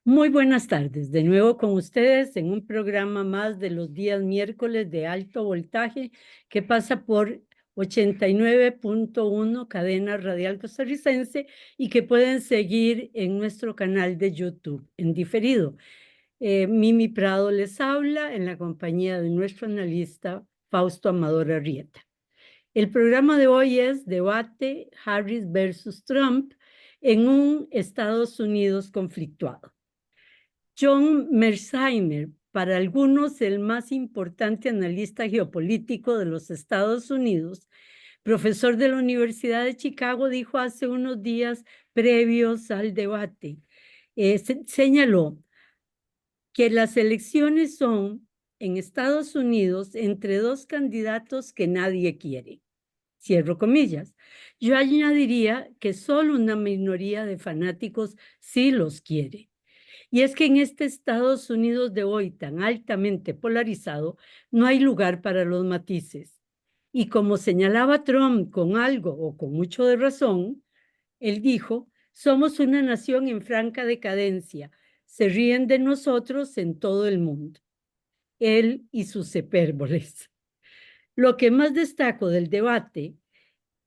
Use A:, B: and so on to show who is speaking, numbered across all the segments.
A: Muy buenas tardes, de nuevo con ustedes en un programa más de los días miércoles de alto voltaje que pasa por 89.1 cadena radial costarricense y que pueden seguir en nuestro canal de YouTube en diferido. Mimi Prado les habla en la compañía de nuestro analista Fausto Amador Arrieta. El programa de hoy es Debate Harris versus Trump en un Estados Unidos conflictuado. John Mearsheimer, para algunos el más importante analista geopolítico de los Estados Unidos, profesor de la Universidad de Chicago, dijo hace unos días previos al debate, señaló que las elecciones son en Estados Unidos entre dos candidatos que nadie quiere. Cierro comillas. Yo añadiría que solo una minoría de fanáticos sí los quiere. Y es que en este Estados Unidos de hoy tan altamente polarizado, no hay lugar para los matices. Y como señalaba Trump con algo o con mucho de razón, él dijo, somos una nación en franca decadencia, se ríen de nosotros en todo el mundo. Él y sus hipérboles. Lo que más destaco del debate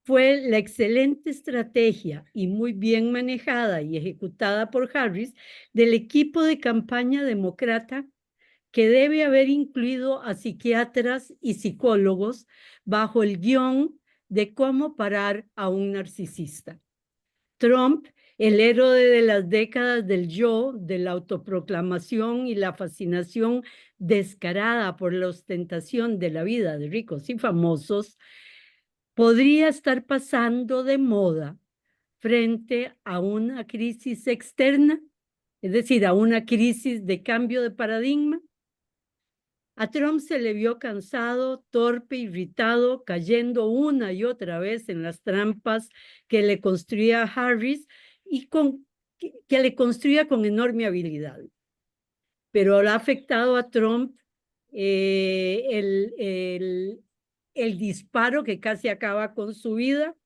A: fue la excelente estrategia y muy bien manejada y ejecutada por Harris del equipo de campaña demócrata que debe haber incluido a psiquiatras y psicólogos bajo el guión de cómo parar a un narcisista. Trump, el héroe de las décadas del yo, de la autoproclamación y la fascinación descarada por la ostentación de la vida de ricos y famosos, podría estar pasando de moda frente a una crisis externa, es decir, a una crisis de cambio de paradigma. A Trump se le vio cansado, torpe, irritado, cayendo una y otra vez en las trampas que le construía Harris y que le construía con enorme habilidad. Pero lo ha afectado a Trump el disparo que casi acaba con su vida.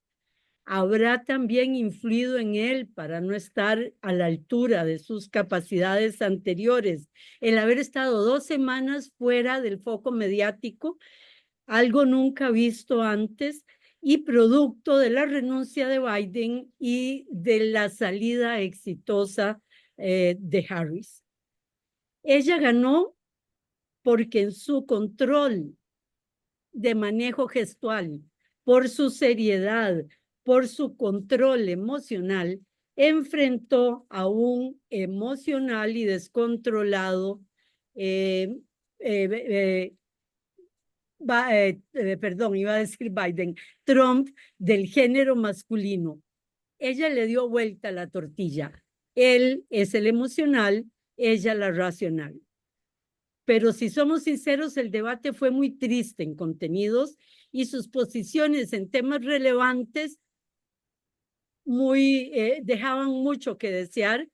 A: Habrá también influido en él para no estar a la altura de sus capacidades anteriores. El haber estado 2 semanas fuera del foco mediático, algo nunca visto antes, y producto de la renuncia de Biden y de la salida exitosa de Harris. Ella ganó porque en su control de manejo gestual, por su seriedad, por su control emocional, enfrentó a un emocional y descontrolado, perdón, iba a decir Biden, Trump del género masculino. Ella le dio vuelta a la tortilla. Él es el emocional, ella la racional. Pero si somos sinceros, el debate fue muy triste en contenidos y sus posiciones en temas relevantes dejaban mucho que desear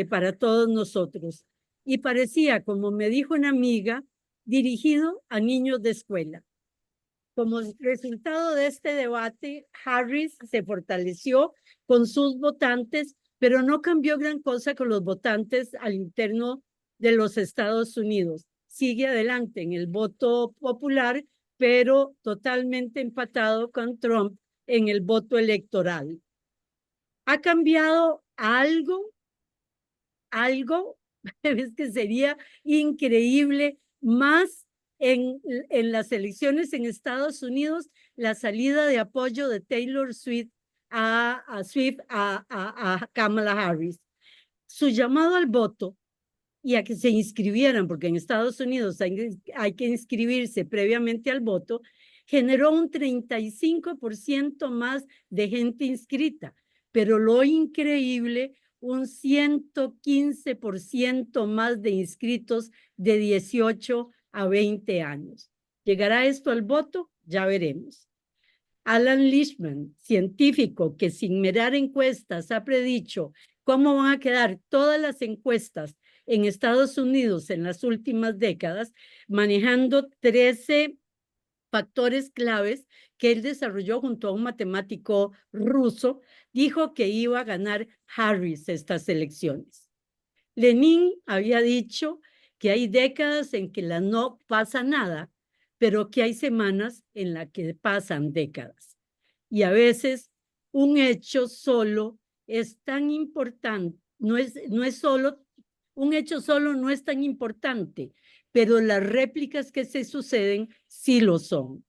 A: para todos nosotros. Y parecía, como me dijo una amiga, dirigido a niños de escuela. Como resultado de este debate, Harris se fortaleció con sus votantes, pero no cambió gran cosa con los votantes al interno de los Estados Unidos. Sigue adelante en el voto popular, pero totalmente empatado con Trump en el voto electoral. ¿Ha cambiado algo? Algo, es que sería increíble más en las elecciones en Estados Unidos, la salida de apoyo de Taylor Swift a Kamala Harris. Su llamado al voto y a que se inscribieran, porque en Estados Unidos hay que inscribirse previamente al voto, generó un 35% más de gente inscrita. Pero lo increíble, un 115% más de inscritos de 18 a 20 años. ¿Llegará esto al voto? Ya veremos. Alan Lichtman, científico que sin mirar encuestas ha predicho cómo van a quedar todas las encuestas en Estados Unidos en las últimas décadas, manejando 13 factores claves que él desarrolló junto a un matemático ruso, dijo que iba a ganar Harris estas elecciones. Lenin había dicho que hay décadas en que no pasa nada, pero que hay semanas en las que pasan décadas. Y a veces un hecho solo es tan importante, no es solo, un hecho solo no es tan importante, pero las réplicas que se suceden sí lo son.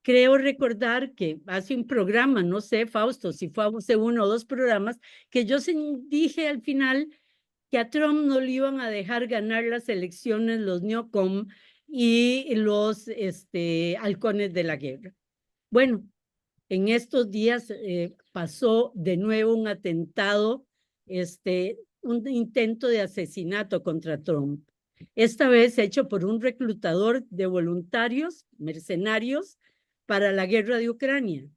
A: Creo recordar que hace un programa, no sé, Fausto, si fue hace uno o dos programas, que yo dije al final que a Trump no le iban a dejar ganar las elecciones los neocon y los halcones de la guerra. Bueno, en estos días pasó de nuevo un atentado, un intento de asesinato contra Trump. Esta vez hecho por un reclutador de voluntarios, mercenarios, para la guerra de Ucrania.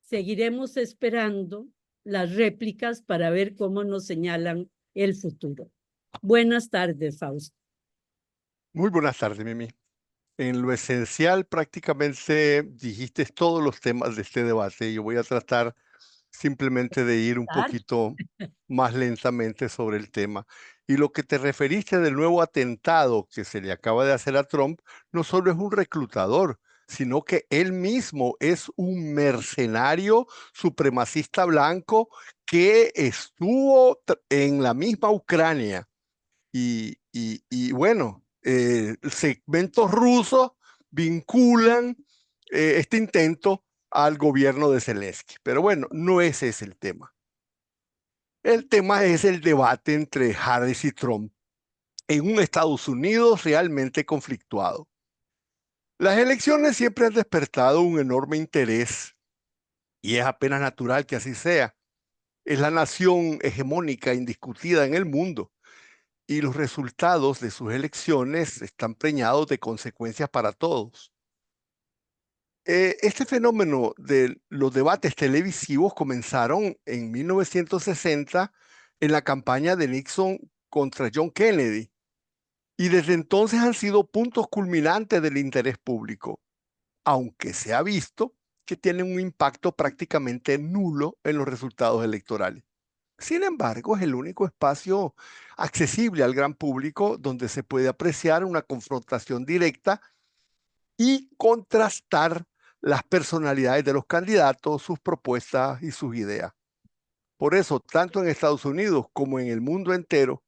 A: Seguiremos esperando las réplicas para ver cómo nos señalan el futuro. Buenas tardes, Fausto.
B: Muy buenas tardes, Mimi. En lo esencial, prácticamente dijiste todos los temas de este debate. Yo voy a tratar simplemente de ir un poquito más lentamente sobre el tema. Y lo que te referiste del nuevo atentado que se le acaba de hacer a Trump, no solo es un reclutador, sino que él mismo es un mercenario supremacista blanco que estuvo en la misma Ucrania. Y bueno, segmentos rusos vinculan este intento al gobierno de Zelensky. Pero bueno, no ese es el tema. El tema es el debate entre Harris y Trump en un Estados Unidos realmente conflictuado. Las elecciones siempre han despertado un enorme interés y es apenas natural que así sea. Es la nación hegemónica indiscutida en el mundo y los resultados de sus elecciones están preñados de consecuencias para todos. Este fenómeno de los debates televisivos comenzaron en 1960 en la campaña de Nixon contra John Kennedy y desde entonces han sido puntos culminantes del interés público, aunque se ha visto que tienen un impacto prácticamente nulo en los resultados electorales. Sin embargo, es el único espacio accesible al gran público donde se puede apreciar una confrontación directa y contrastar las personalidades de los candidatos, sus propuestas y sus ideas. Por eso, tanto en Estados Unidos como en el mundo entero,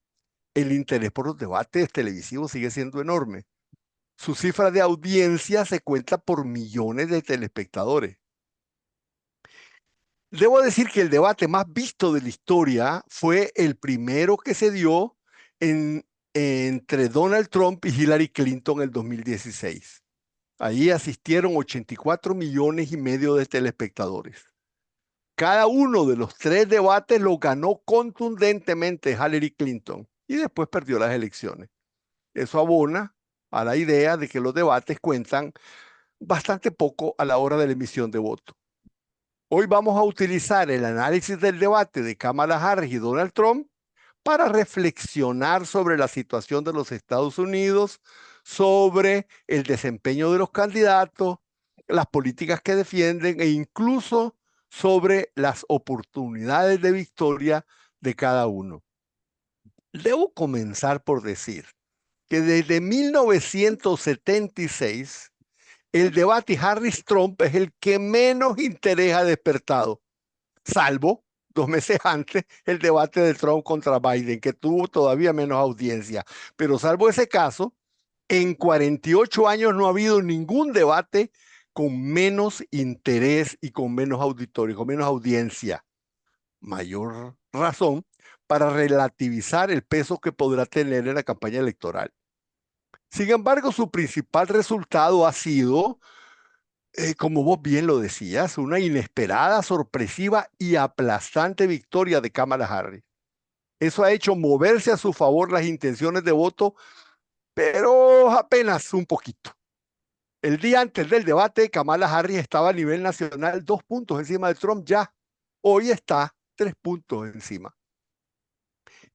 B: el interés por los debates televisivos sigue siendo enorme. Su cifra de audiencia se cuenta por millones de telespectadores. Debo decir que el debate más visto de la historia fue el primero que se dio entre Donald Trump y Hillary Clinton en el 2016. Allí asistieron 84 millones y medio de telespectadores. Cada uno de los tres debates lo ganó contundentemente Hillary Clinton y después perdió las elecciones. Eso abona a la idea de que los debates cuentan bastante poco a la hora de la emisión de voto. Hoy vamos a utilizar el análisis del debate de Kamala Harris y Donald Trump para reflexionar sobre la situación de los Estados Unidos, sobre el desempeño de los candidatos, las políticas que defienden e incluso sobre las oportunidades de victoria de cada uno. Debo comenzar por decir que desde 1976 el debate Harris-Trump es el que menos interés ha despertado, salvo 2 meses antes el debate de Trump contra Biden, que tuvo todavía menos audiencia. Pero salvo ese caso, en 48 años no ha habido ningún debate con menos interés y con menos auditorio, con menos audiencia. Mayor razón para relativizar el peso que podrá tener en la campaña electoral. Sin embargo, su principal resultado ha sido, como vos bien lo decías, una inesperada, sorpresiva y aplastante victoria de Kamala Harris. Eso ha hecho moverse a su favor las intenciones de voto, pero apenas un poquito. El día antes del debate, Kamala Harris estaba a nivel nacional 2 puntos encima de Trump ya. Hoy está 3 puntos encima.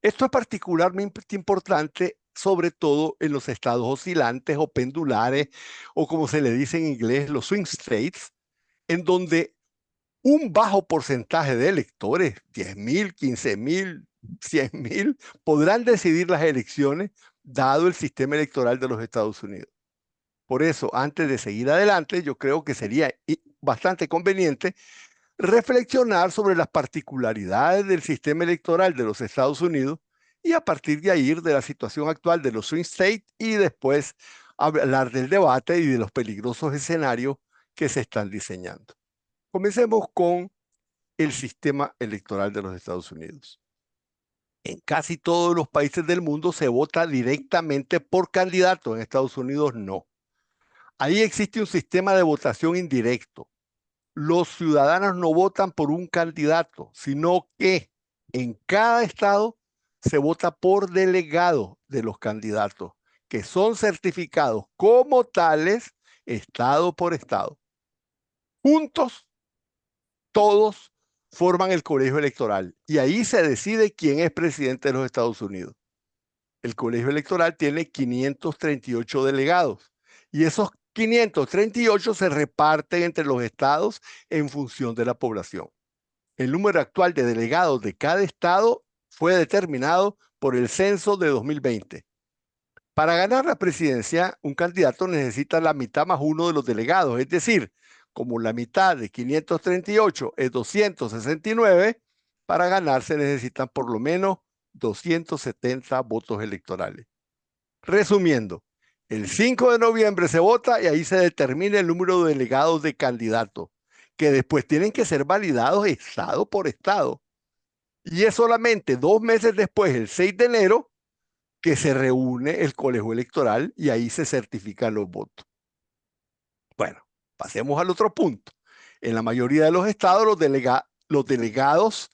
B: Esto es particularmente importante, sobre todo en los estados oscilantes o pendulares, o como se le dice en inglés, los swing states, en donde un bajo porcentaje de electores, 10,000, 15,000 100.000 podrán decidir las elecciones dado el sistema electoral de los Estados Unidos. Por eso, antes de seguir adelante, yo creo que sería bastante conveniente reflexionar sobre las particularidades del sistema electoral de los Estados Unidos y a partir de ahí de la situación actual de los swing states y después hablar del debate y de los peligrosos escenarios que se están diseñando. Comencemos con el sistema electoral de los Estados Unidos. En casi todos los países del mundo se vota directamente por candidato, en Estados Unidos no. Ahí existe un sistema de votación indirecto. Los ciudadanos no votan por un candidato, sino que en cada estado se vota por delegado de los candidatos, que son certificados como tales, estado por estado. Juntos, todos forman el colegio electoral y ahí se decide quién es presidente de los Estados Unidos. El colegio electoral tiene 538 delegados y esos 538 se reparten entre los estados en función de la población. El número actual de delegados de cada estado fue determinado por el censo de 2020. Para ganar la presidencia, un candidato necesita la mitad más uno de los delegados, es decir, como la mitad de 538 es 269, para ganar se necesitan por lo menos 270 votos electorales. Resumiendo, el 5 de noviembre se vota y ahí se determina el número de delegados de candidatos, que después tienen que ser validados estado por estado. Y es solamente 2 meses después, el 6 de enero, que se reúne el colegio electoral y ahí se certifican los votos. Bueno, pasemos al otro punto. En la mayoría de los estados, los delegados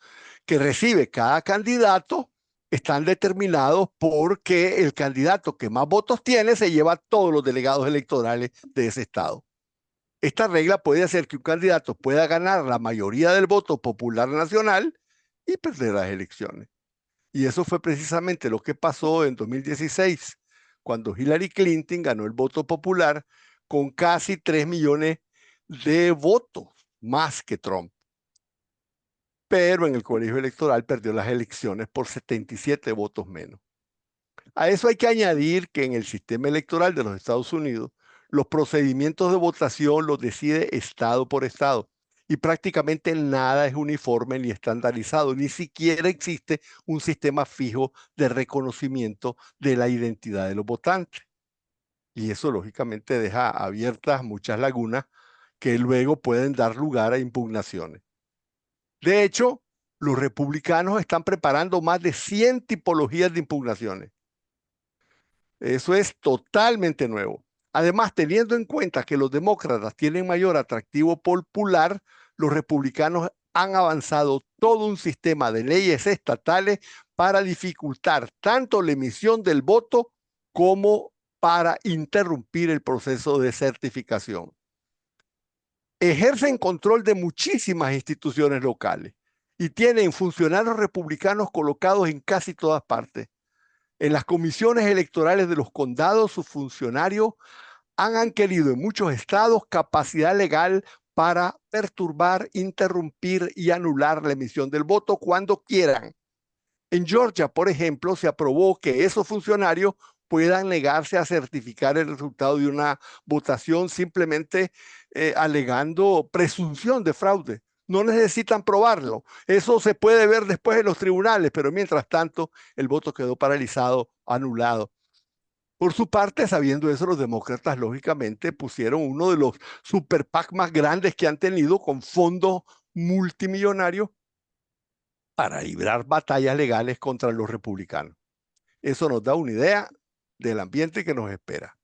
B: que recibe cada candidato están determinados porque el candidato que más votos tiene se lleva todos los delegados electorales de ese estado. Esta regla puede hacer que un candidato pueda ganar la mayoría del voto popular nacional y perder las elecciones. Y eso fue precisamente lo que pasó en 2016, cuando Hillary Clinton ganó el voto popular con casi 3 millones de votos, más que Trump. Pero en el colegio electoral perdió las elecciones por 77 votos menos. A eso hay que añadir que en el sistema electoral de los Estados Unidos, los procedimientos de votación los decide estado por estado y prácticamente nada es uniforme ni estandarizado, ni siquiera existe un sistema fijo de reconocimiento de la identidad de los votantes. Y eso lógicamente deja abiertas muchas lagunas que luego pueden dar lugar a impugnaciones. De hecho, los republicanos están preparando más de 100 tipologías de impugnaciones. Eso es totalmente nuevo. Además, teniendo en cuenta que los demócratas tienen mayor atractivo popular, los republicanos han avanzado todo un sistema de leyes estatales para dificultar tanto la emisión del voto como para interrumpir el proceso de certificación. Ejercen control de muchísimas instituciones locales y tienen funcionarios republicanos colocados en casi todas partes. En las comisiones electorales de los condados, sus funcionarios han adquirido en muchos estados capacidad legal para perturbar, interrumpir y anular la emisión del voto cuando quieran. En Georgia, por ejemplo, se aprobó que esos funcionarios puedan negarse a certificar el resultado de una votación simplemente alegando presunción de fraude. No necesitan probarlo. Eso se puede ver después en los tribunales, pero mientras tanto el voto quedó paralizado, anulado. Por su parte, sabiendo eso, los demócratas lógicamente pusieron uno de los super PAC más grandes que han tenido con fondos multimillonarios para librar batallas legales contra los republicanos. Eso nos da una idea del ambiente que nos espera.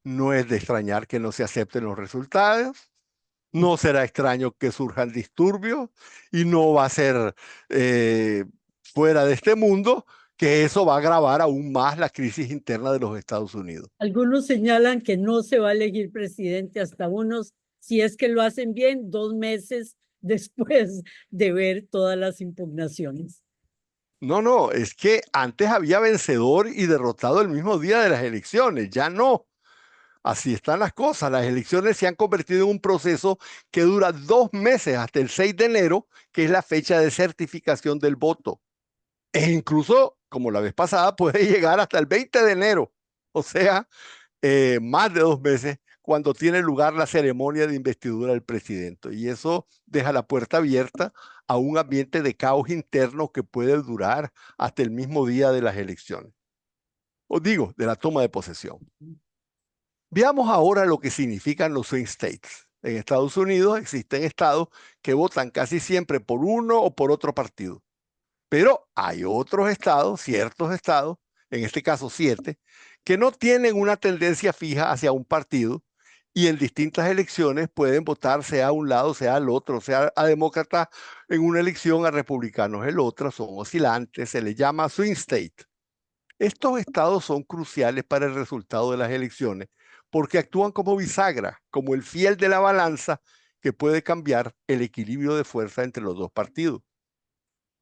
B: No es de extrañar que no se acepten los resultados, no será extraño que surjan disturbios y no va a ser fuera de este mundo que eso va a agravar aún más la crisis interna de los Estados Unidos.
A: Algunos señalan que no se va a elegir presidente hasta unos, si es que lo hacen bien, 2 meses después de ver todas las impugnaciones.
B: No, es que antes había vencedor y derrotado el mismo día de las elecciones, ya no. Así están las cosas. Las elecciones se han convertido en un proceso que dura 2 meses hasta el 6 de enero, que es la fecha de certificación del voto. E incluso, como la vez pasada, puede llegar hasta el 20 de enero, o sea, más de 2 meses, cuando tiene lugar la ceremonia de investidura del presidente. Y eso deja la puerta abierta a un ambiente de caos interno que puede durar hasta el mismo día de las elecciones. Os digo, de la toma de posesión. Veamos ahora lo que significan los swing states. En Estados Unidos existen estados que votan casi siempre por uno o por otro partido. Pero hay otros estados, ciertos estados, en este caso 7, que no tienen una tendencia fija hacia un partido y en distintas elecciones pueden votar sea a un lado, sea al otro, sea a demócratas en una elección, a republicanos en otra, son oscilantes, se les llama swing state. Estos estados son cruciales para el resultado de las elecciones porque actúan como bisagra, como el fiel de la balanza que puede cambiar el equilibrio de fuerza entre los dos partidos.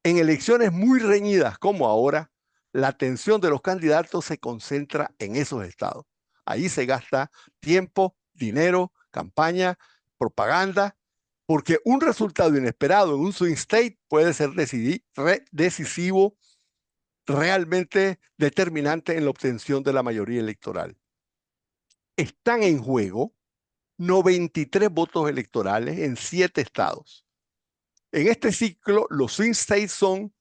B: En elecciones muy reñidas como ahora, la atención de los candidatos se concentra en esos estados. Ahí se gasta tiempo, dinero, campaña, propaganda, porque un resultado inesperado en un swing state puede ser decisivo, realmente determinante en la obtención de la mayoría electoral. Están en juego 93 votos electorales en 7 estados. En este ciclo, los swing states son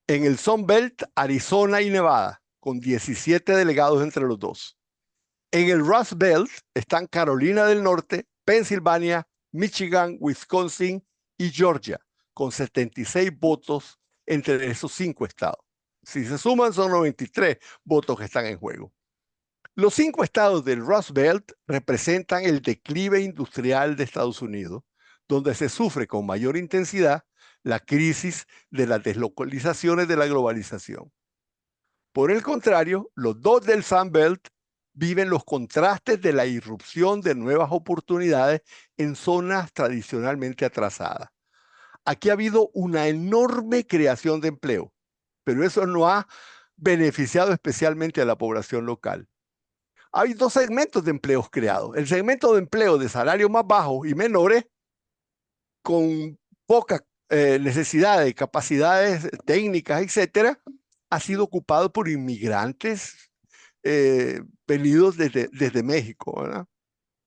B: en el Sun Belt, Arizona y Nevada, con 17 delegados entre los dos. En el Rust Belt están Carolina del Norte, Pensilvania, Michigan, Wisconsin y Georgia, con 76 votos entre esos 5 estados. Si se suman, son 93 votos que están en juego. Los 5 estados del Rust Belt representan el declive industrial de Estados Unidos, donde se sufre con mayor intensidad la crisis de las deslocalizaciones de la globalización. Por el contrario, los 2 del Sun Belt viven los contrastes de la irrupción de nuevas oportunidades en zonas tradicionalmente atrasadas. Aquí ha habido una enorme creación de empleo, pero eso no ha beneficiado especialmente a la población local. Hay 2 segmentos de empleos creados. El segmento de empleo de salarios más bajos y menores, con poca necesidad de capacidades técnicas, etcétera, ha sido ocupado por inmigrantes venidos desde México, ¿verdad?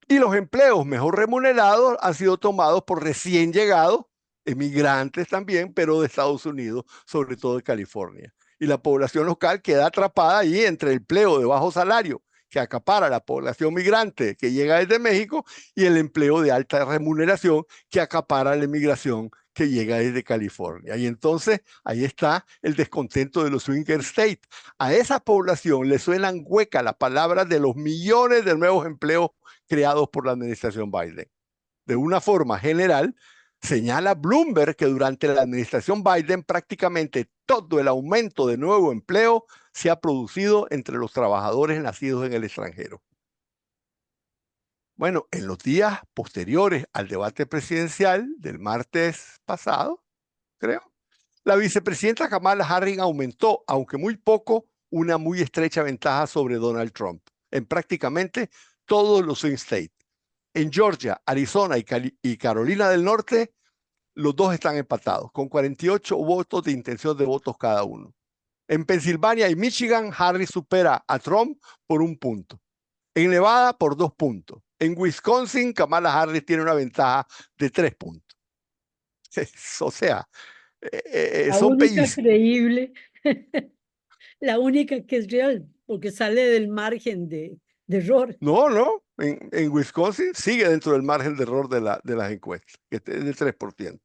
B: Y los empleos mejor remunerados han sido tomados por recién llegados, emigrantes también, pero de Estados Unidos, sobre todo de California. Y la población local queda atrapada allí entre el empleo de bajo salario que acapara la población migrante que llega desde México y el empleo de alta remuneración que acapara la emigración que llega desde California. Y entonces ahí está el descontento de los swinger states. A esa población le suenan huecas las palabras de los millones de nuevos empleos creados por la administración Biden. De una forma general, señala Bloomberg que durante la administración Biden prácticamente todo el aumento de nuevo empleo se ha producido entre los trabajadores nacidos en el extranjero. Bueno, en los días posteriores al debate presidencial del martes pasado, creo, la vicepresidenta Kamala Harris aumentó, aunque muy poco, una muy estrecha ventaja sobre Donald Trump en prácticamente todos los swing states. En Georgia, Arizona y Carolina del Norte, los dos están empatados, con 48 votos de intención de votos cada uno. En Pensilvania y Michigan, Harris supera a Trump por 1 punto. En Nevada, por 2 puntos. En Wisconsin, Kamala Harris tiene una ventaja de 3 puntos. O sea,
A: La
B: son
A: única
B: países.
A: creíble, la única que es real, porque sale del margen de error.
B: No, no. En Wisconsin sigue dentro del margen de error de las encuestas, que es de 3%.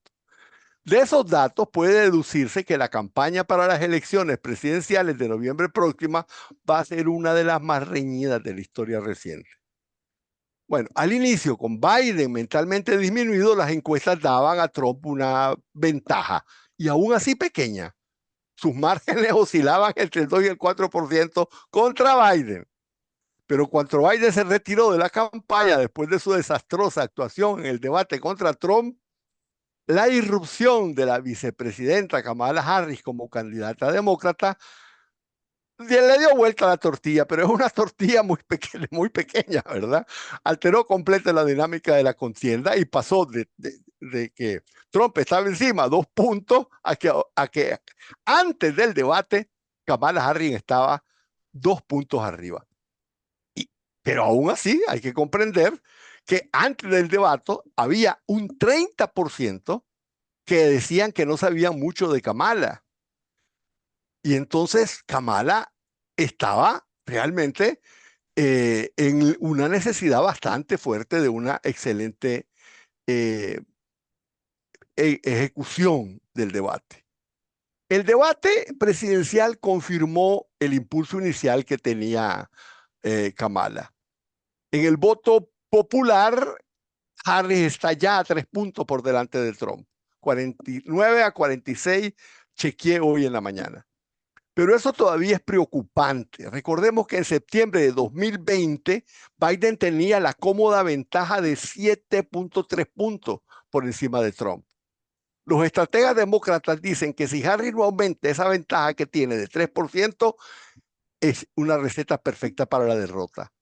B: De esos datos puede deducirse que la campaña para las elecciones presidenciales de noviembre próxima va a ser una de las más reñidas de la historia reciente. Bueno, al inicio, con Biden mentalmente disminuido, las encuestas daban a Trump una ventaja, y aún así pequeña. Sus márgenes oscilaban entre el 2 y el 4% contra Biden. Pero cuando Biden se retiró de la campaña después de su desastrosa actuación en el debate contra Trump, la irrupción de la vicepresidenta Kamala Harris como candidata demócrata le dio vuelta a la tortilla, pero es una tortilla muy pequeña, ¿verdad? Alteró completa la dinámica de la contienda y pasó de que Trump estaba encima 2 puntos a que antes del debate Kamala Harris estaba 2 puntos arriba. Pero aún así hay que comprender que antes del debate había un 30% que decían que no sabían mucho de Kamala. Y entonces Kamala estaba realmente en una necesidad bastante fuerte de una excelente eh, ejecución del debate. El debate presidencial confirmó el impulso inicial que tenía Kamala. En el voto popular, Harris está ya a 3 puntos por delante de Trump. 49-46, chequeé hoy en la mañana. Pero eso todavía es preocupante. Recordemos que en septiembre de 2020, Biden tenía la cómoda ventaja de 7.3 puntos por encima de Trump. Los estrategas demócratas dicen que si Harris no aumenta esa ventaja que tiene de 3%, es una receta perfecta para la derrota.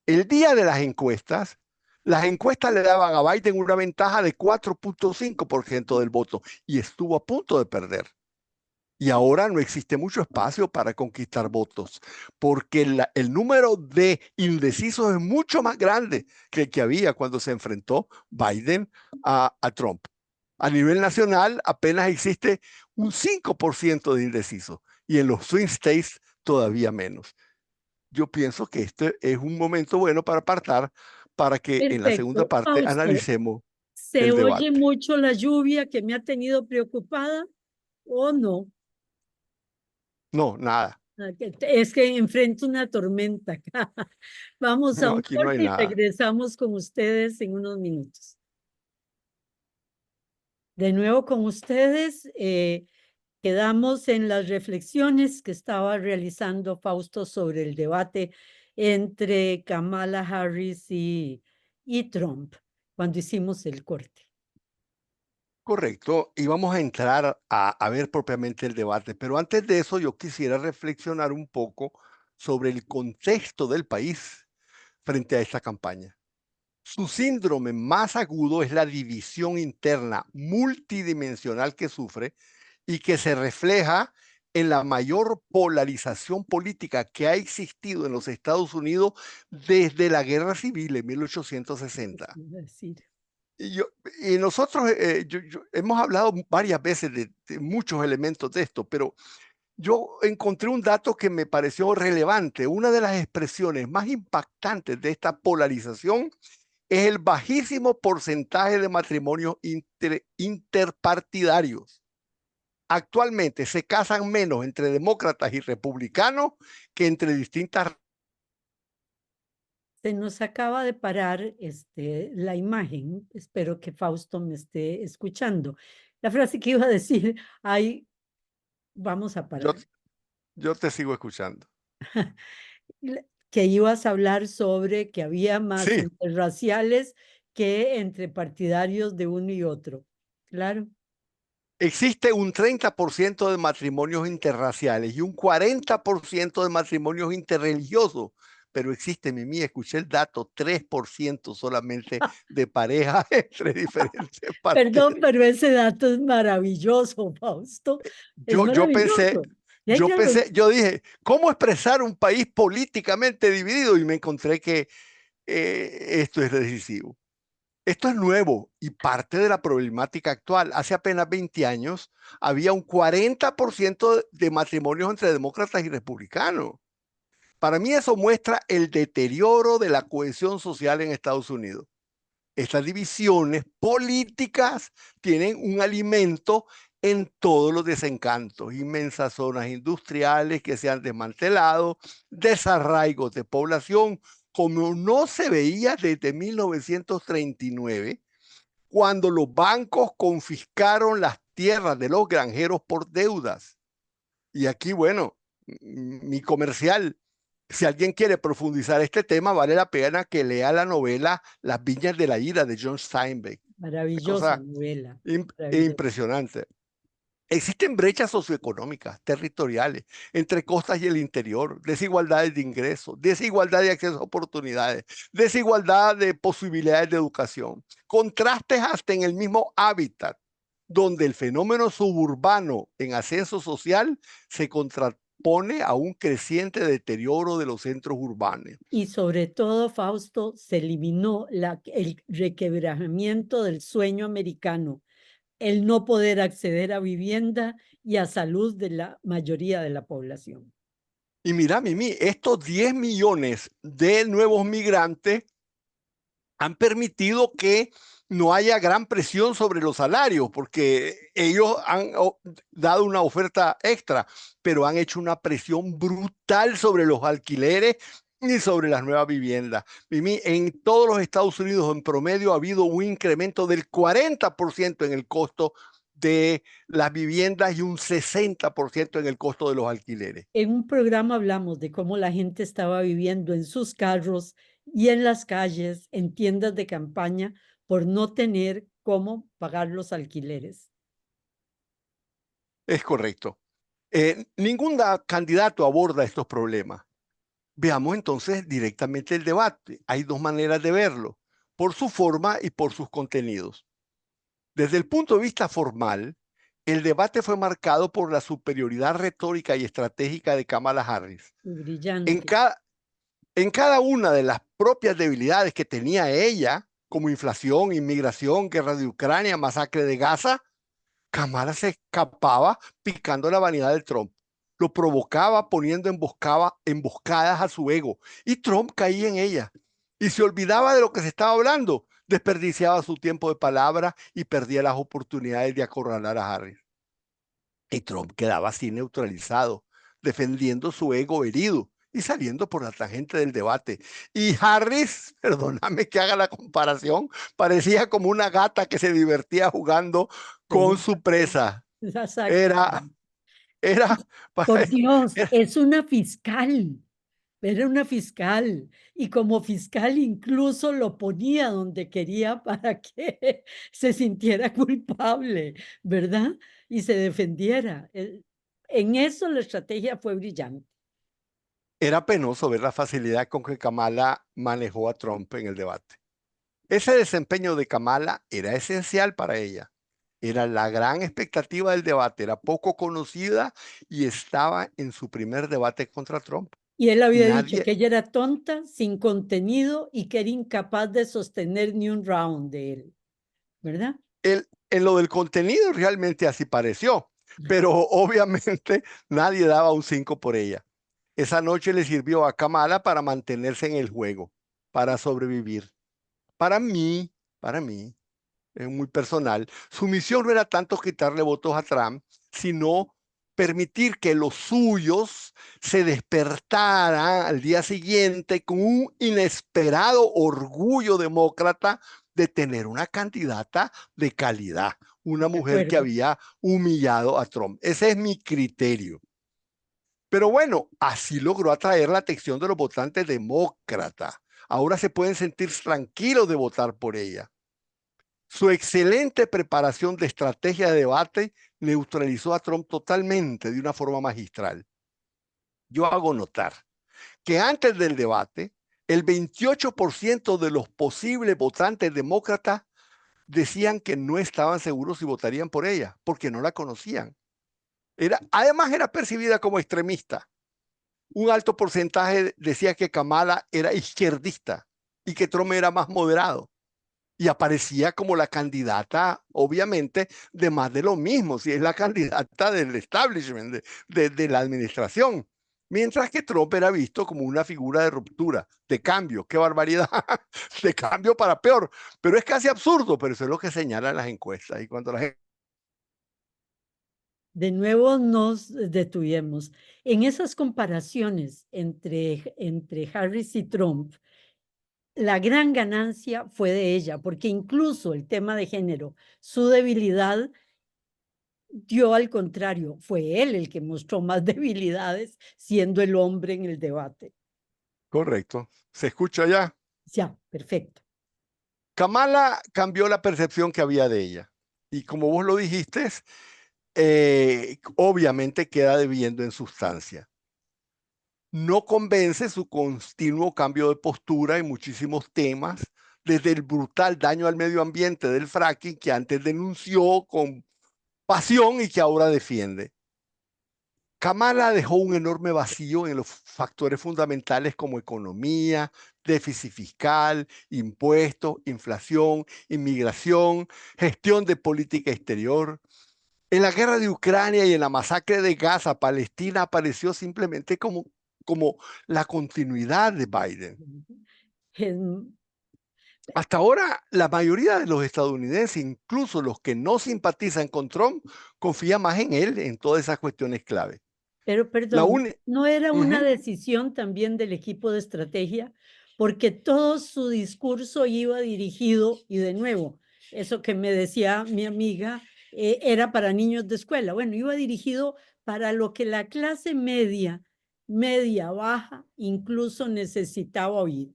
B: El día de las encuestas le daban a Biden una ventaja de 4.5% del voto y estuvo a punto de perder. Y ahora no existe mucho espacio para conquistar votos, porque el número de indecisos es mucho más grande que el que había cuando se enfrentó Biden a Trump. A nivel nacional apenas existe un 5% de indecisos y en los swing states todavía menos. Yo pienso que este es un momento bueno para apartar para que en la segunda
A: Perfecto.
B: parte
A: Fausto,
B: analicemos
A: ¿se
B: el
A: oye
B: debate.
A: mucho la lluvia que me ha tenido preocupada o no?
B: No, nada.
A: Es que enfrento una tormenta acá. Vamos a
B: No,
A: un
B: aquí no hay
A: corte y
B: nada.
A: regresamos con ustedes en unos minutos. De nuevo con ustedes, quedamos en las reflexiones que estaba realizando Fausto sobre el debate entre Kamala Harris y Trump cuando hicimos el corte.
B: Correcto, y vamos a entrar a ver propiamente el debate, pero antes de eso yo quisiera reflexionar un poco sobre el contexto del país frente a esta campaña. Su síndrome más agudo es la división interna multidimensional que sufre y que se refleja en la mayor polarización política que ha existido en los Estados Unidos desde la Guerra Civil en 1860.
A: Decir.
B: Y nosotros hemos hablado varias veces de muchos elementos de esto, pero yo encontré un dato que me pareció relevante. Una de las expresiones más impactantes de esta polarización es el bajísimo porcentaje de matrimonios interpartidarios. Actualmente se casan menos entre demócratas y republicanos que entre distintas.
A: Se nos acaba de parar la imagen. Espero que Fausto me esté escuchando. La frase que iba a decir, ay, vamos a
B: Yo,
A: parar.
B: yo te sigo escuchando.
A: Que ibas a hablar sobre que había más
B: Sí,
A: interraciales que entre partidarios de uno y otro. Claro.
B: existe un 30% de matrimonios interraciales y un 40% de matrimonios interreligiosos, pero existe, Mimi, escuché el dato, 3% solamente de parejas entre diferentes
A: Perdón,
B: partidos.
A: pero ese dato es maravilloso, Fausto. Es
B: Yo pensé,
A: maravilloso. Y hay que
B: yo dije, ¿cómo expresar un país políticamente dividido? Y me encontré que esto es decisivo. Esto es nuevo y parte de la problemática actual. Hace apenas 20 años había un 40% de matrimonios entre demócratas y republicanos. Para mí eso muestra el deterioro de la cohesión social en Estados Unidos. Estas divisiones políticas tienen un alimento en todos los desencantos, inmensas zonas industriales que se han desmantelado, desarraigos de población como no se veía desde 1939, cuando los bancos confiscaron las tierras de los granjeros por deudas. Y aquí, bueno, mi comercial, si alguien quiere profundizar este tema, vale la pena que lea la novela Las Viñas de la Ira de John Steinbeck. Una
A: maravillosa
B: cosa
A: novela. Maravillosa.
B: impresionante. Existen brechas socioeconómicas, territoriales, entre costas y el interior, desigualdades de ingresos, desigualdad de acceso a oportunidades, desigualdad de posibilidades de educación, contrastes hasta en el mismo hábitat, donde el fenómeno suburbano en ascenso social se contrapone a un creciente deterioro de los centros urbanos.
A: Y sobre todo, Fausto, se eliminó el requebrajamiento del sueño americano, el no poder acceder a vivienda y a salud de la mayoría de la población.
B: Y mira, Mimi, estos 10 millones de nuevos migrantes han permitido que no haya gran presión sobre los salarios, porque ellos han dado una oferta extra, pero han hecho una presión brutal sobre los alquileres y sobre las nuevas viviendas. Mimi, en todos los Estados Unidos en promedio ha habido un incremento del 40% en el costo de las viviendas y un 60% en el costo de los alquileres.
A: En un programa hablamos de cómo la gente estaba viviendo en sus carros y en las calles, en tiendas de campaña, por no tener cómo pagar los alquileres.
B: Es correcto. Ningún candidato aborda estos problemas. Veamos entonces directamente el debate. Hay dos maneras de verlo, por su forma y por sus contenidos. Desde el punto de vista formal, el debate fue marcado por la superioridad retórica y estratégica de Kamala Harris. En
A: Brillante.
B: cada, en cada una de las propias debilidades que tenía ella, como inflación, inmigración, guerra de Ucrania, masacre de Gaza, Kamala se escapaba picando la vanidad de Trump. Lo provocaba poniendo emboscadas a su ego y Trump caía en ella y se olvidaba de lo que se estaba hablando, desperdiciaba su tiempo de palabra y perdía las oportunidades de acorralar a Harris. Y Trump quedaba así neutralizado, defendiendo su ego herido y saliendo por la tangente del debate. Y Harris, perdóname que haga la comparación, parecía como una gata que se divertía jugando con su presa. Era,
A: Exactamente.
B: era,
A: Por Dios,
B: era,
A: es una fiscal. Era una fiscal y como fiscal incluso lo ponía donde quería para que se sintiera culpable, ¿verdad? Y se defendiera. En eso la estrategia fue brillante.
B: era penoso ver la facilidad con que Kamala manejó a Trump en el debate. Ese desempeño de Kamala era esencial para ella. Era la gran expectativa del debate, era poco conocida y estaba en su primer debate contra Trump.
A: Y él había dicho
B: Nadie,
A: que ella era tonta, sin contenido y que era incapaz de sostener ni un round de él, ¿verdad?
B: en lo del contenido realmente así pareció, pero obviamente nadie daba un 5 por ella. Esa noche le sirvió a Kamala para mantenerse en el juego, para sobrevivir. Para mí, es muy personal, su misión no era tanto quitarle votos a Trump, sino permitir que los suyos se despertaran al día siguiente con un inesperado orgullo demócrata de tener una candidata de calidad, una
A: De
B: mujer que
A: acuerdo.
B: había humillado a Trump. Ese es mi criterio. Pero bueno, así logró atraer la atención de los votantes demócratas. Ahora se pueden sentir tranquilos de votar por ella. Su excelente preparación de estrategia de debate neutralizó a Trump totalmente de una forma magistral. Yo hago notar que antes del debate, el 28% de los posibles votantes demócratas decían que no estaban seguros si votarían por ella, porque no la conocían. Además, era percibida como extremista. Un alto porcentaje decía que Kamala era izquierdista y que Trump era más moderado. Y aparecía como la candidata, obviamente, de más de lo mismo, si es la candidata del establishment, de la administración. Mientras que Trump era visto como una figura de ruptura, de cambio, qué barbaridad, de cambio para peor. Pero es casi absurdo, pero eso es lo que señalan las encuestas. Y cuando la gente...
A: De nuevo nos detuvimos. En esas comparaciones entre Harris y Trump, la gran ganancia fue de ella, porque incluso el tema de género, su debilidad dio al contrario, fue él el que mostró más debilidades siendo el hombre en el debate.
B: Correcto. ¿Se escucha ya?
A: Ya, perfecto.
B: Kamala cambió la percepción que había de ella. Y como vos lo dijiste, obviamente queda debiendo en sustancia. No convence su continuo cambio de postura en muchísimos temas, desde el brutal daño al medio ambiente del fracking que antes denunció con pasión y que ahora defiende. Kamala dejó un enorme vacío en los factores fundamentales como economía, déficit fiscal, impuestos, inflación, inmigración, gestión de política exterior. En la guerra de Ucrania y en la masacre de Gaza, Palestina apareció simplemente como la continuidad de Biden.
A: Es-
B: Hasta ahora, la mayoría de los estadounidenses, incluso los que no simpatizan con Trump, confían más en él en todas esas cuestiones clave.
A: Pero
B: La
A: perdón,
B: uni-
A: ¿no era una
B: Ujú.
A: decisión también del equipo de estrategia? Porque todo su discurso iba dirigido, y de nuevo, eso que me decía mi amiga, era para niños de escuela. Bueno, iba dirigido para lo que la clase media, media, baja, incluso necesitaba oír.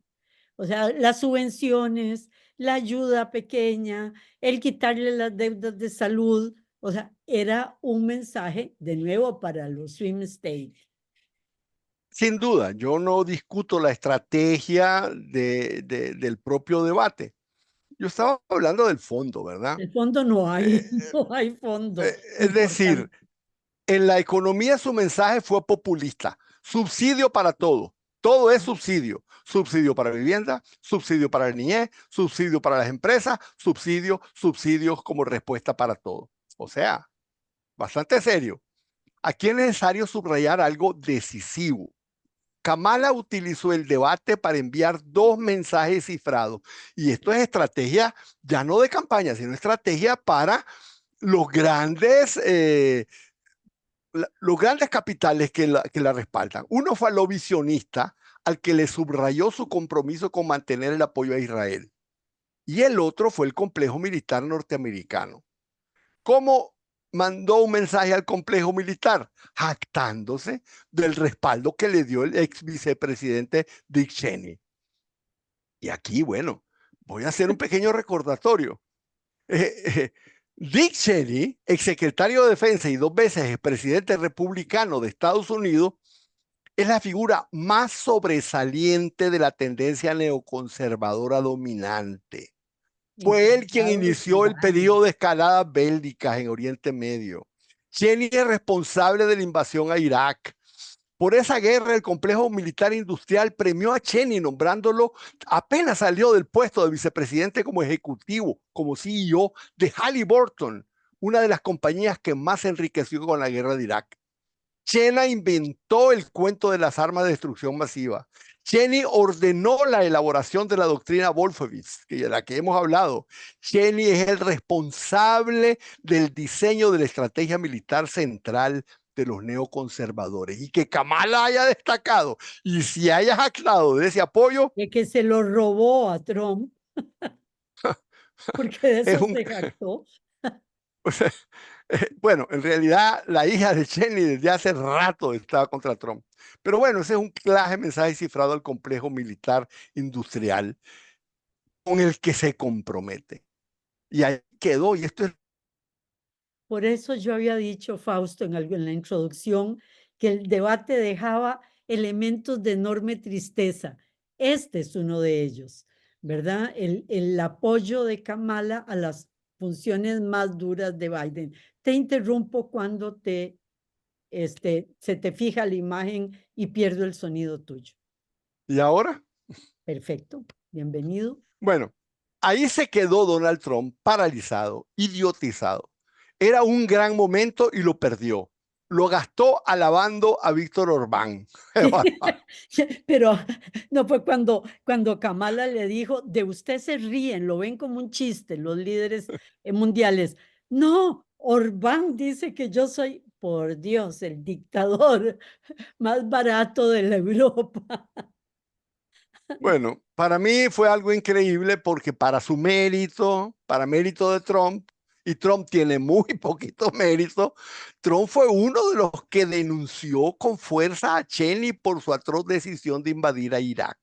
A: O sea, las subvenciones, la ayuda pequeña, el quitarle las deudas de salud, o sea, era un mensaje de nuevo para los swing states.
B: Sin duda, yo no discuto la estrategia del propio debate. Yo estaba hablando del fondo, ¿verdad?
A: El fondo no
B: Eh,
A: hay, no hay fondo
B: es decir,
A: importante.
B: en la economía su mensaje fue populista. Subsidio para todo. Todo es subsidio. Subsidio para vivienda, subsidio para la niñez, subsidio para las empresas, subsidios como respuesta para todo. O sea, bastante serio. Aquí es necesario subrayar algo decisivo. Kamala utilizó el debate para enviar dos mensajes cifrados. Y esto es estrategia ya no de campaña, sino estrategia para los grandes los grandes capitales que la respaldan. Uno fue a lo visionista, al que le subrayó su compromiso con mantener el apoyo a Israel. Y el otro fue el complejo militar norteamericano. ¿Cómo mandó un mensaje al complejo militar? Jactándose del respaldo que le dio el ex vicepresidente Dick Cheney. Y aquí, bueno, voy a hacer un pequeño recordatorio. Eh, eh, Dick Cheney, exsecretario de Defensa y dos veces presidente republicano de Estados Unidos, es la figura más sobresaliente de la tendencia neoconservadora dominante. Fue él quien
A: Encantado de
B: inició el
A: Irán.
B: periodo de escaladas bélicas en Oriente Medio. Cheney es responsable de la invasión a Irak. Por esa guerra, el complejo militar industrial premió a Cheney, nombrándolo, apenas salió del puesto de vicepresidente como ejecutivo, como CEO de Halliburton, una de las compañías que más se enriqueció con la guerra de Irak. Cheney inventó el cuento de las armas de destrucción masiva. Cheney ordenó la elaboración de la doctrina Wolfowitz, de la que hemos hablado. Cheney es el responsable del diseño de la estrategia militar central de los neoconservadores. Y que Kamala haya destacado y si haya jactado de ese apoyo,
A: De que se lo robó a Trump, porque de
B: es
A: eso
B: un,
A: se jactó.
B: bueno, en realidad la hija de Cheney desde hace rato estaba contra Trump. Pero bueno, ese es un clave mensaje cifrado al complejo militar industrial con el que se compromete. Y ahí quedó, y esto es...
A: Por eso yo había dicho, Fausto, en algo en la introducción, que el debate dejaba elementos de enorme tristeza. Este es uno de ellos, ¿verdad? El apoyo de Kamala a las funciones más duras de Biden. Te interrumpo cuando se te fija la imagen y pierdo el sonido tuyo.
B: ¿Y ahora?
A: Perfecto, bienvenido.
B: Bueno, ahí se quedó Donald Trump paralizado, idiotizado. Era un gran momento y lo perdió. Lo gastó alabando a Víctor Orbán.
A: Pero no fue cuando Kamala le dijo, de usted se ríen, lo ven como un chiste los líderes mundiales. No, Orbán dice que yo soy, por Dios, el dictador más barato de la Europa.
B: Bueno, para mí fue algo increíble porque para su mérito, para mérito de Trump, y Trump tiene muy poquito mérito, Trump fue uno de los que denunció con fuerza a Cheney por su atroz decisión de invadir a Irak.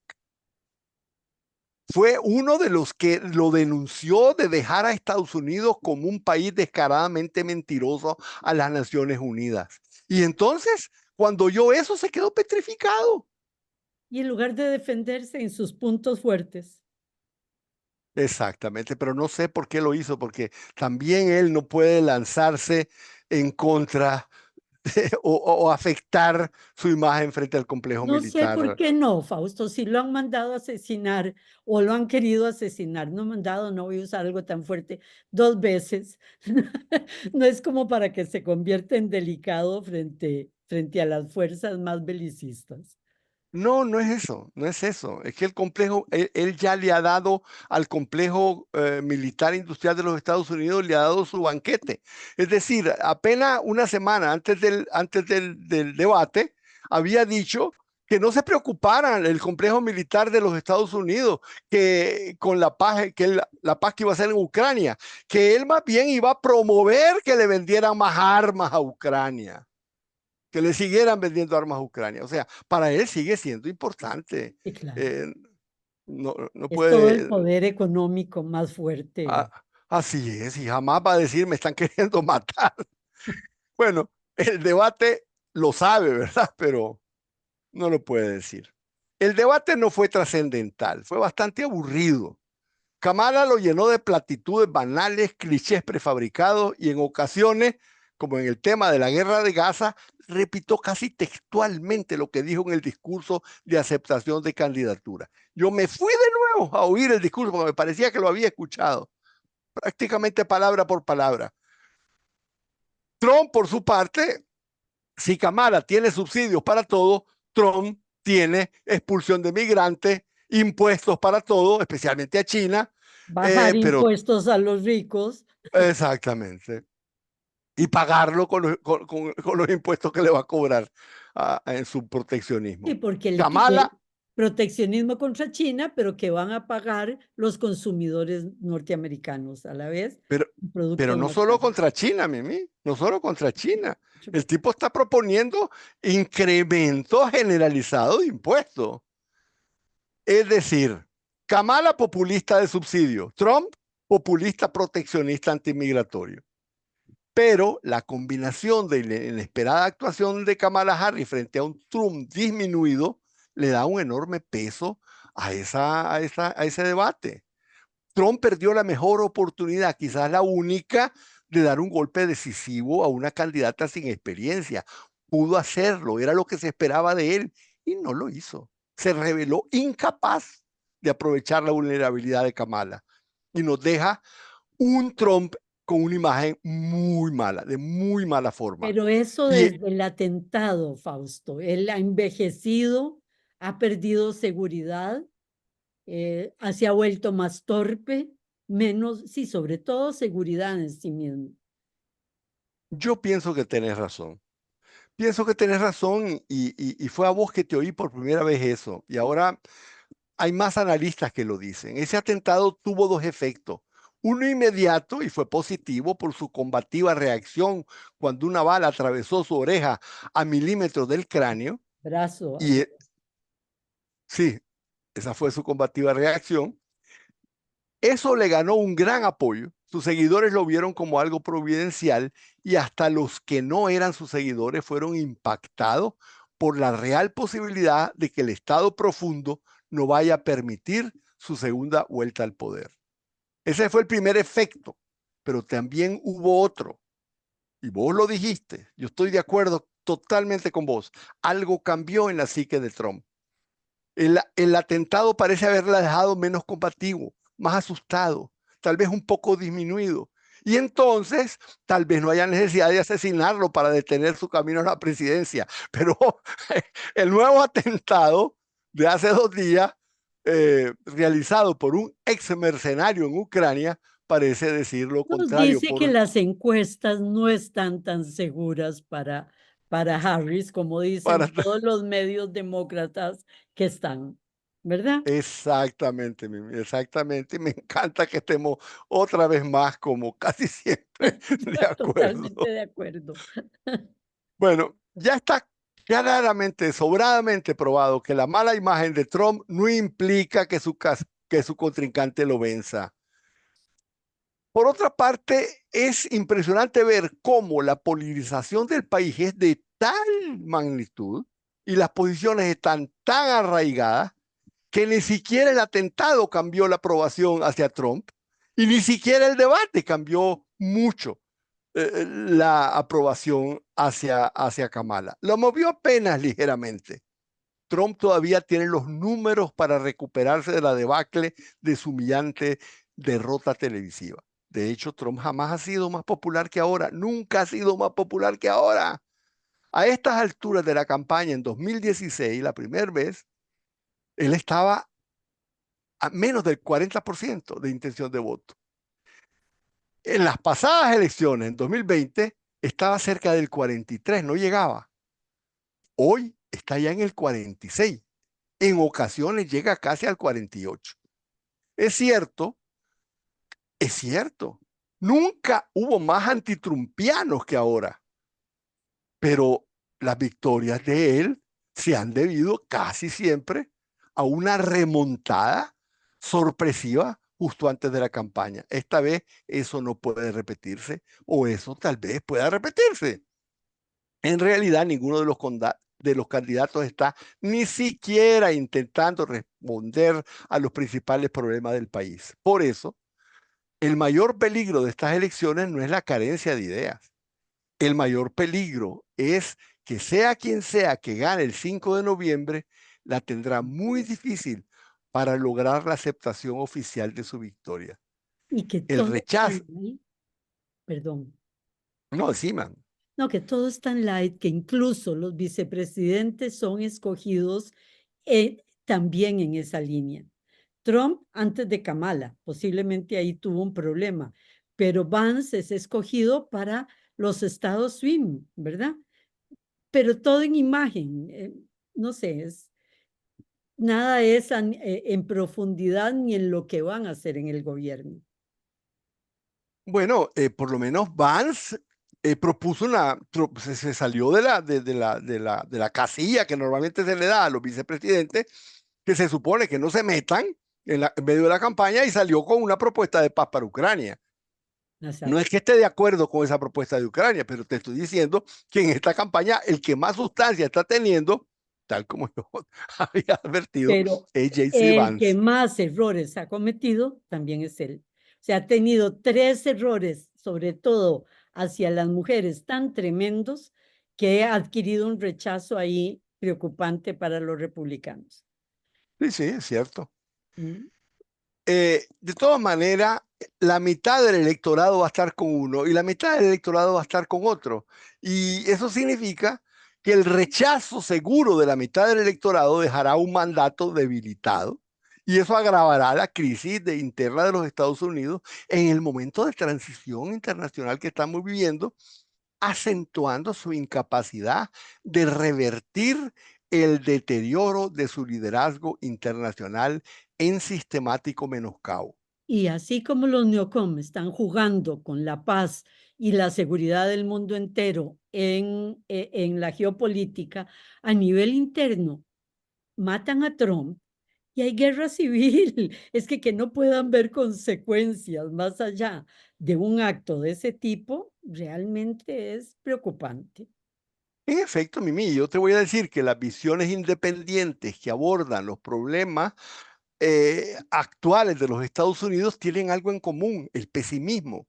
B: fue uno de los que lo denunció de dejar a Estados Unidos como un país descaradamente mentiroso a las Naciones Unidas. Y entonces, cuando oyó eso, se quedó petrificado.
A: Y en lugar de defenderse en sus puntos fuertes.
B: Exactamente, pero no sé por qué lo hizo, porque también él no puede lanzarse en contra o afectar su imagen frente al complejo
A: No sé por
B: militar.
A: qué no, Fausto, si lo han mandado a asesinar o lo han querido asesinar, no mandado, no voy a usar algo tan fuerte, 2 veces. No es como para que se convierta en delicado frente a las fuerzas más belicistas.
B: No, no es eso, no es eso. Es que el complejo, él ya le ha dado al complejo militar industrial de los Estados Unidos, le ha dado su banquete. Es decir, apenas una semana antes del debate, había dicho que no se preocuparan el complejo militar de los Estados Unidos, que con la paz, la paz que iba a hacer en Ucrania, que él más bien iba a promover que le vendieran más armas a Ucrania, que le siguieran vendiendo armas a Ucrania. O sea, para él sigue siendo importante.
A: Y claro,
B: Eh, no
A: es todo el
B: puede.
A: poder económico más fuerte.
B: ah, Así es, y jamás va a decir me están queriendo matar. Bueno, el debate lo sabe, ¿verdad? Pero no lo puede decir. El debate no fue trascendental, fue bastante aburrido. Kamala lo llenó de platitudes banales, clichés prefabricados y en ocasiones, como en el tema de la guerra de Gaza, repitió casi textualmente lo que dijo en el discurso de aceptación de candidatura. Yo me fui de nuevo a oír el discurso porque me parecía que lo había escuchado, prácticamente palabra por palabra. Trump, por su parte, si Kamala tiene subsidios para todo, Trump tiene expulsión de migrantes, impuestos para todo, especialmente a China,
A: Bajar
B: pero
A: impuestos a los ricos.
B: exactamente. Y pagarlo con los impuestos que le va a cobrar en su
A: Sí,
B: proteccionismo.
A: porque le pide
B: Kamala,
A: proteccionismo contra China, pero que van a pagar los consumidores norteamericanos a la vez,
B: pero, pero
A: productos
B: no
A: más
B: solo
A: caros.
B: contra China, Mimi, no solo contra China. El tipo está proponiendo incremento generalizado de impuestos. Es decir, Kamala populista de subsidio, Trump populista proteccionista antimigratorio. Pero la combinación de la inesperada actuación de Kamala Harris frente a un Trump disminuido le da un enorme peso a ese debate. Trump perdió la mejor oportunidad, quizás la única, de dar un golpe decisivo a una candidata sin experiencia. Pudo hacerlo, era lo que se esperaba de él y no lo hizo. Se reveló incapaz de aprovechar la vulnerabilidad de Kamala y nos deja un Trump con una imagen muy mala, de muy mala forma.
A: Pero eso
B: Y
A: desde el atentado, Fausto, él ha envejecido, ha perdido seguridad, se ha vuelto más torpe, menos, sí, sobre todo seguridad en sí mismo.
B: yo pienso que tenés razón. Pienso que tenés razón y fue a vos que te oí por primera vez eso. Y ahora hay más analistas que lo dicen. Ese atentado tuvo dos efectos. Uno inmediato y fue positivo por su combativa reacción cuando una bala atravesó su oreja a milímetros del cráneo.
A: Brazo,
B: Y sí, esa fue su combativa reacción. Eso le ganó un gran apoyo. Sus seguidores lo vieron como algo providencial y hasta los que no eran sus seguidores fueron impactados por la real posibilidad de que el Estado profundo no vaya a permitir su segunda vuelta al poder. Ese fue el primer efecto, pero también hubo otro. Y vos lo dijiste, yo estoy de acuerdo totalmente con vos. Algo cambió en la psique de Trump. El atentado parece haberla dejado menos combativo, más asustado, tal vez un poco disminuido. Y entonces, tal vez no haya necesidad de asesinarlo para detener su camino a la presidencia. Pero el nuevo atentado de hace 2 días, realizado por un ex mercenario en Ucrania, parece decir lo
A: nos
B: contrario.
A: dice que las encuestas no están tan seguras para Harris como
B: Para,
A: dicen todos los medios demócratas que están, ¿verdad?
B: exactamente, Mimi, exactamente. Y me encanta que estemos otra vez más, como casi siempre, de
A: Totalmente
B: acuerdo.
A: de acuerdo.
B: Bueno, ya está claramente, sobradamente probado que la mala imagen de Trump no implica que su que su contrincante lo venza. Por otra parte, es impresionante ver cómo la polarización del país es de tal magnitud y las posiciones están tan arraigadas que ni siquiera el atentado cambió la aprobación hacia Trump y ni siquiera el debate cambió mucho la aprobación hacia Kamala. Lo movió apenas ligeramente. Trump todavía tiene los números para recuperarse de la debacle de su humillante derrota televisiva. De hecho, Trump jamás ha sido más popular que ahora, nunca ha sido más popular que ahora. A estas alturas de la campaña, en 2016, la primera vez, él estaba a menos del 40% de intención de voto. En las pasadas elecciones, en 2020, estaba cerca del 43%, no llegaba. Hoy está ya en el 46%. En ocasiones llega casi al 48%. Es cierto, es cierto. Nunca hubo más antitrumpianos que ahora, pero las victorias de él se han debido casi siempre a una remontada sorpresiva justo antes de la campaña. Esta vez eso no puede repetirse, o eso tal vez pueda repetirse. En realidad, ninguno de los candidatos está ni siquiera intentando responder a los principales problemas del país. Por eso, el mayor peligro de estas elecciones no es la carencia de ideas. El mayor peligro es que sea quien sea que gane el 5 de noviembre, la tendrá muy difícil para lograr la aceptación oficial de su victoria.
A: Y que
B: El
A: todo está
B: rechazo,
A: light, perdón,
B: no, sí, man.
A: no, que todo es tan light que incluso los vicepresidentes son escogidos también en esa línea. Trump antes de Kamala, posiblemente ahí tuvo un problema, pero Vance es escogido para los estados swing, ¿verdad? Pero todo en imagen, no sé, nada es en profundidad ni en lo que van a hacer en el gobierno.
B: Bueno, por lo menos Vance propuso se salió de la casilla que normalmente se le da a los vicepresidentes, que se supone que no se metan en medio de la campaña, y salió con una propuesta de paz para Ucrania. No
A: Exacto.
B: es que esté de acuerdo con esa propuesta de Ucrania, pero te estoy diciendo que en esta campaña el que más sustancia está teniendo, tal como yo había advertido,
A: Pero
B: es J.C.
A: el que
B: Vance.
A: más errores ha cometido también es él. O sea, ha tenido 3 errores, sobre todo hacia las mujeres, tan tremendos que ha adquirido un rechazo ahí preocupante para los republicanos.
B: Sí, sí, es cierto.
A: ¿Mm?
B: De todas maneras, la mitad del electorado va a estar con uno y la mitad del electorado va a estar con otro. Y eso significa que el rechazo seguro de la mitad del electorado dejará un mandato debilitado, y eso agravará la crisis interna de los Estados Unidos en el momento de transición internacional que estamos viviendo, acentuando su incapacidad de revertir el deterioro de su liderazgo internacional en sistemático menoscabo.
A: Y así como los neocon están jugando con la paz y la seguridad del mundo entero en la geopolítica, a nivel interno, matan a Trump y hay guerra civil. Es que no puedan ver consecuencias más allá de un acto de ese tipo, realmente es preocupante.
B: En efecto, Mimi, yo te voy a decir que las visiones independientes que abordan los problemas actuales de los Estados Unidos tienen algo en común: el pesimismo,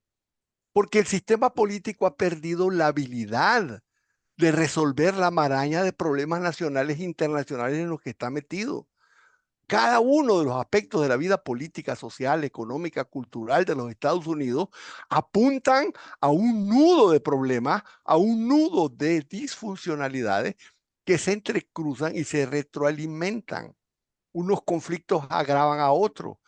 B: porque el sistema político ha perdido la habilidad de resolver la maraña de problemas nacionales e internacionales en los que está metido. Cada uno de los aspectos de la vida política, social, económica, cultural de los Estados Unidos apuntan a un nudo de problemas, a un nudo de disfuncionalidades que se entrecruzan y se retroalimentan. Unos conflictos agravan a otros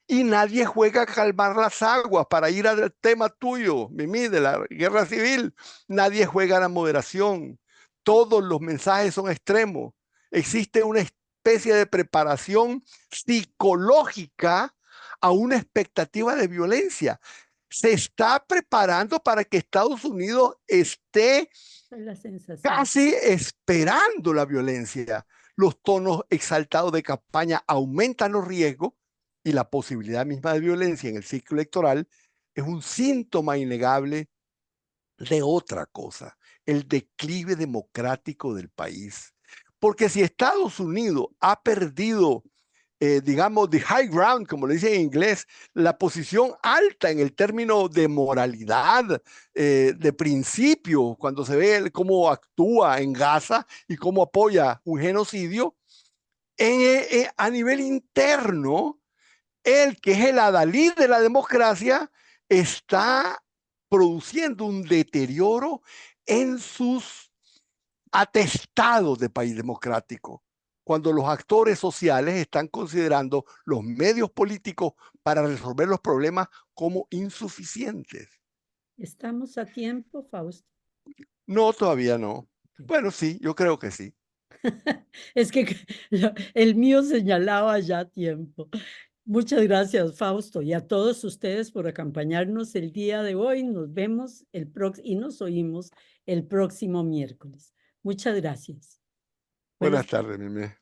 B: y nadie juega a calmar las aguas. Para ir al tema tuyo, Mimi, de la guerra civil, nadie juega a la moderación. Todos los mensajes son extremos. Existe una especie de preparación psicológica a una expectativa de violencia. Se está preparando para que Estados Unidos esté
A: Esa es la sensación.
B: casi esperando la violencia. Los tonos exaltados de campaña aumentan los riesgos y la posibilidad misma de violencia en el ciclo electoral es un síntoma innegable de otra cosa, el declive democrático del país. Porque si Estados Unidos ha perdido, digamos, the high ground, como le dicen en inglés, la posición alta en el término de moralidad, de principio, cuando se ve cómo actúa en Gaza y cómo apoya un genocidio, a nivel interno, él, que es el adalid de la democracia, está produciendo un deterioro en sus atestados de país democrático, cuando los actores sociales están considerando los medios políticos para resolver los problemas como insuficientes.
A: ¿Estamos a tiempo, Fausto?
B: No, todavía no.
A: Ok.
B: Bueno, sí, yo creo que sí.
A: Es que el mío señalaba ya tiempo. Muchas gracias, Fausto, y a todos ustedes por acompañarnos el día de hoy. Nos vemos y nos oímos el próximo miércoles. Muchas gracias. Buenas
B: Buenas tardes, Mime.